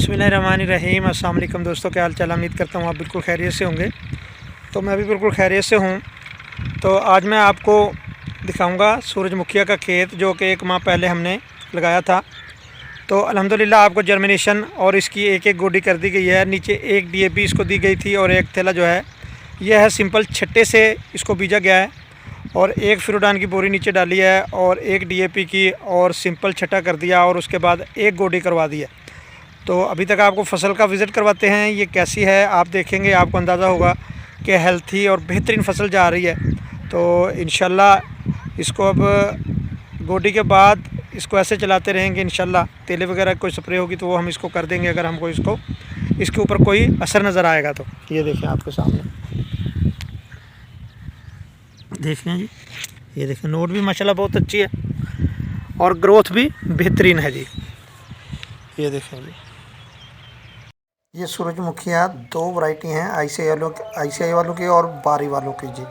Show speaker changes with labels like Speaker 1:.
Speaker 1: बिस्मिल्लाहिर्रहमानिर्रहीम। अस्सलाम वालेकुम दोस्तों, क्या हाल चाल। उम्मीद करता हूँ आप बिल्कुल खैरियत से होंगे। तो मैं भी बिल्कुल खैरियत से हूँ। तो आज मैं आपको दिखाऊंगा सूरजमुखिया का खेत, जो कि 1 माह पहले हमने लगाया था। तो अल्हम्दुलिल्लाह आपको जर्मिनेशन और इसकी एक एक गोडी कर दी गई है। नीचे एक DAP इसको दी गई थी और एक थैला जो है यह है सिंपल छट्टे से इसको बीजा गया है, और एक फिरोडान की बोरी नीचे डाली है और एक DAP की और सिंपल छट्टा कर दिया, और उसके बाद एक गोडी करवा दी है। तो अभी तक आपको फसल का विज़िट करवाते हैं, ये कैसी है आप देखेंगे, आपको अंदाज़ा होगा कि हेल्थी और बेहतरीन फसल जा रही है। तो इंशाल्लाह इसको अब गोडी के बाद इसको ऐसे चलाते रहेंगे। इंशाल्लाह तेले वगैरह कोई स्प्रे होगी तो वो हम इसको कर देंगे, अगर हमको इसके ऊपर कोई असर नज़र आएगा तो। ये देखें आपके सामने, देखें जी, ये देखें नोट भी माशाल्लाह बहुत अच्छी है और ग्रोथ भी बेहतरीन है जी। ये देखें जी, ये सूरजमुखिया 2 वैरायटी हैं, ICI वालों की और बारी वालों की जी।